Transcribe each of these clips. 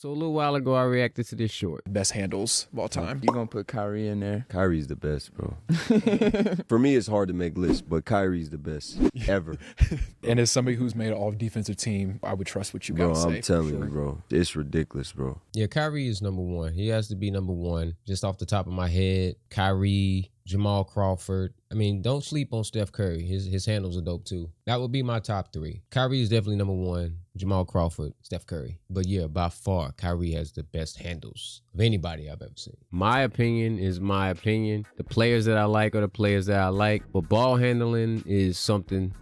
So a little while ago, I reacted to this short. Best handles of all time. You gonna put Kyrie in there? Kyrie's the best, bro. For me, it's hard to make lists, but Kyrie's the best ever. And as somebody who's made an all-defensive team, I would trust what you Bro, gotta say. I'm telling you, bro. It's ridiculous, bro. Yeah, Kyrie is number one. He has to be number one. Just off the top of my head, Kyrie, Jamal Crawford. I mean, don't sleep on Steph Curry. His handles are dope too. That would be my top three. Kyrie is definitely number one. Jamal Crawford, Steph Curry. But yeah, by far, Kyrie has the best handles of anybody I've ever seen. My opinion is my opinion. The players that I like are the players that I like. But ball handling is something...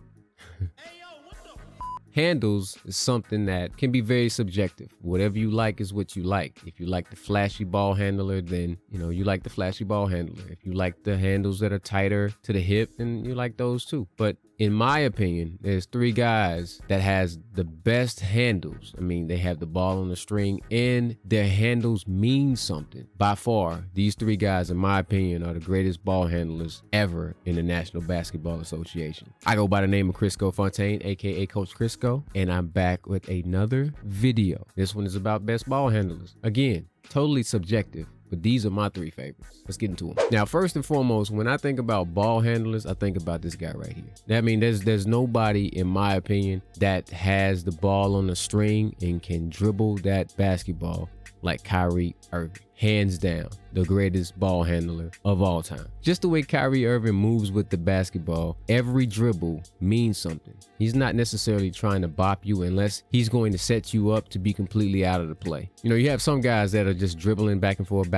Handles is something that can be very subjective. Whatever you like is what you like. If you like the flashy ball handler, then, you like the flashy ball handler. If you like the handles that are tighter to the hip, then you like those too. But in my opinion, there's three guys that has the best handles. I mean, they have the ball on the string and their handles mean something. By far, these three guys, in my opinion, are the greatest ball handlers ever in the National Basketball Association. I go by the name of Crisco Fontaine, aka Coach Crisco, and I'm back with another video. This one is about best ball handlers. Again, totally subjective, but these are my three favorites. Let's get into them. Now, first and foremost, when I think about ball handlers, I think about this guy right here. I mean, there's nobody, in my opinion, that has the ball on the string and can dribble that basketball like Kyrie Irving. Hands down, the greatest ball handler of all time. Just the way Kyrie Irving moves with the basketball, every dribble means something. He's not necessarily trying to bop you unless he's going to set you up to be completely out of the play. You have some guys that are just dribbling back and forth,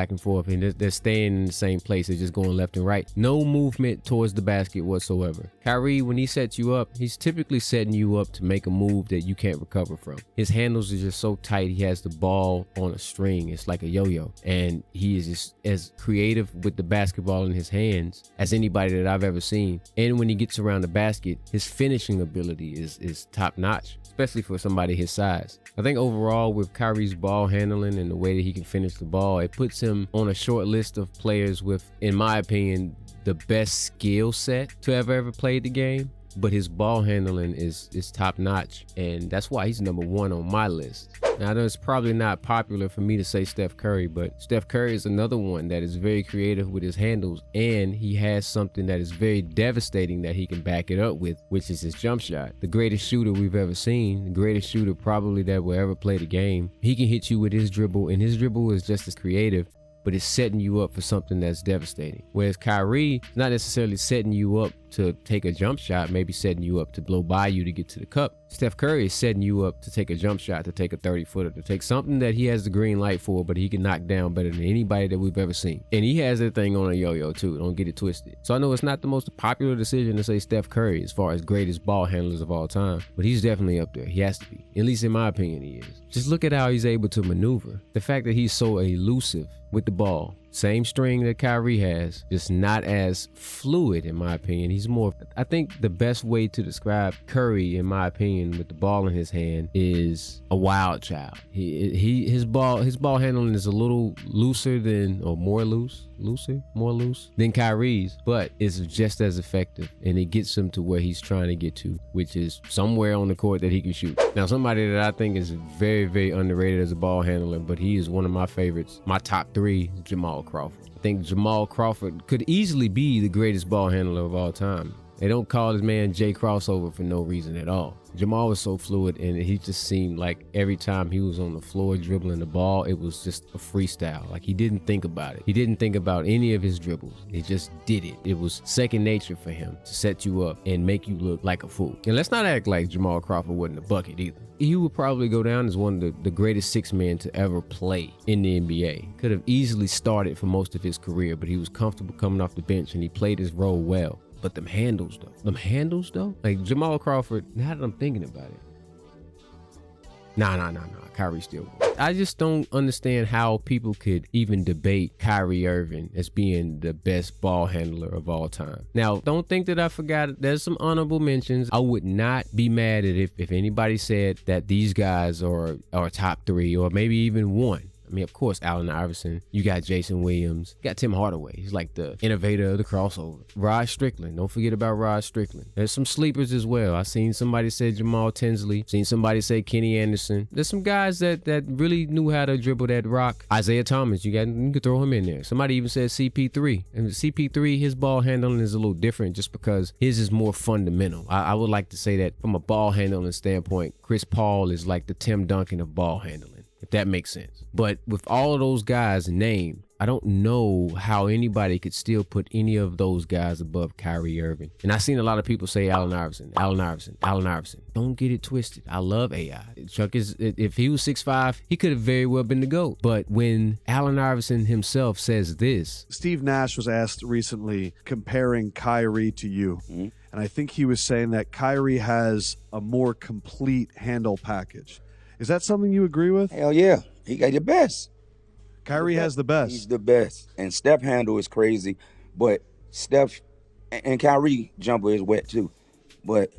and they're staying in the same place. They're just going left and right. No movement towards the basket whatsoever. Kyrie, when he sets you up, he's typically setting you up to make a move that you can't recover from. His handles are just so tight. He has the ball on a string. It's like a yo-yo. And he is just as creative with the basketball in his hands as anybody that I've ever seen. And when he gets around the basket, his finishing ability is top notch, especially for somebody his size. I think overall with Kyrie's ball handling and the way that he can finish the ball, it puts him on a short list of players with, in my opinion, the best skill set to have ever played the game. But his ball handling is top notch, and that's why he's number one on my list. Now, I know it's probably not popular for me to say Steph Curry, but Steph Curry is another one that is very creative with his handles, and he has something that is very devastating that he can back it up with, which is his jump shot. The greatest shooter we've ever seen, the greatest shooter probably that will ever play the game. He can hit you with his dribble, and his dribble is just as creative, but it's setting you up for something that's devastating. Whereas Kyrie is not necessarily setting you up to take a jump shot, maybe setting you up to blow by you to get to the cup. Steph Curry is setting you up to take a jump shot, to take a 30-footer, to take something that he has the green light for, but he can knock down better than anybody that we've ever seen. And he has that thing on a yo-yo too, don't get it twisted. So I know it's not the most popular decision to say Steph Curry as far as greatest ball handlers of all time, but he's definitely up there. He has to be. At least in my opinion, he is. Just look at how he's able to maneuver. The fact that he's so elusive with the ball. Same string that Kyrie has, just not as fluid in my opinion. He's more, I think the best way to describe Curry in my opinion with the ball in his hand is a wild child. His ball handling is a little looser than, or more loose than Kyrie's, but it's just as effective, and it gets him to where he's trying to get to, which is somewhere on the court that he can shoot. Now, somebody that I think is very, very underrated as a ball handler, but he is one of my favorites. My top three is Jamal Crawford. I think Jamal Crawford could easily be the greatest ball handler of all time. They don't call this man Jay Crossover for no reason at all. Jamal was so fluid, and he just seemed like every time he was on the floor dribbling the ball, it was just a freestyle. Like, he didn't think about it. He didn't think about any of his dribbles. He just did it. It was second nature for him to set you up and make you look like a fool. And let's not act like Jamal Crawford wasn't a bucket either. He would probably go down as one of the greatest six men to ever play in the NBA. Could have easily started for most of his career, but he was comfortable coming off the bench, and he played his role well. But them handles though, like Jamal Crawford, now that I'm thinking about it, nah, Kyrie still won. I just don't understand how people could even debate Kyrie Irving as being the best ball handler of all time. Now, don't think that I forgot, there's some honorable mentions. I would not be mad at if anybody said that these guys are top three or maybe even one. I mean, of course, Allen Iverson. You got Jason Williams. You got Tim Hardaway. He's like the innovator of the crossover. Rod Strickland. Don't forget about Rod Strickland. There's some sleepers as well. I seen somebody say Jamal Tinsley. Seen somebody say Kenny Anderson. There's some guys that really knew how to dribble that rock. Isaiah Thomas. You could throw him in there. Somebody even said CP3. And CP3, his ball handling is a little different just because his is more fundamental. I would like to say that from a ball handling standpoint, Chris Paul is like the Tim Duncan of ball handling, if that makes sense. But with all of those guys named, I don't know how anybody could still put any of those guys above Kyrie Irving. And I've seen a lot of people say Allen Iverson, Allen Iverson, Allen Iverson. Don't get it twisted. I love AI. Chuck is, if he was 6'5", he could have very well been the GOAT. But when Allen Iverson himself says this. Steve Nash was asked recently comparing Kyrie to you. Mm-hmm. And I think he was saying that Kyrie has a more complete handle package. Is that something you agree with? Hell yeah. He got the best. Kyrie has the best. He's the best. And Steph handle is crazy, but Steph and Kyrie jumper is wet too. But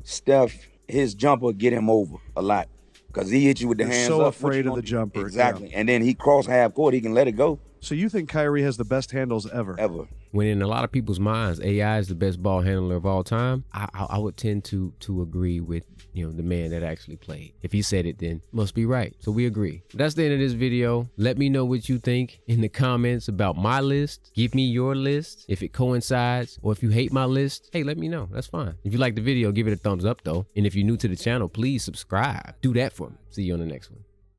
Steph, his jumper get him over a lot because he hit you with the hands so up. Afraid of the jumper. Exactly. Yeah. And then he cross half court, he can let it go. So you think Kyrie has the best handles ever? Ever. When in a lot of people's minds, AI is the best ball handler of all time, I would tend to agree with, the man that actually played. If he said it, then must be right. So we agree. That's the end of this video. Let me know what you think in the comments about my list. Give me your list if it coincides, or if you hate my list, hey, let me know. That's fine. If you like the video, give it a thumbs up though. And if you're new to the channel, please subscribe. Do that for me. See you on the next one.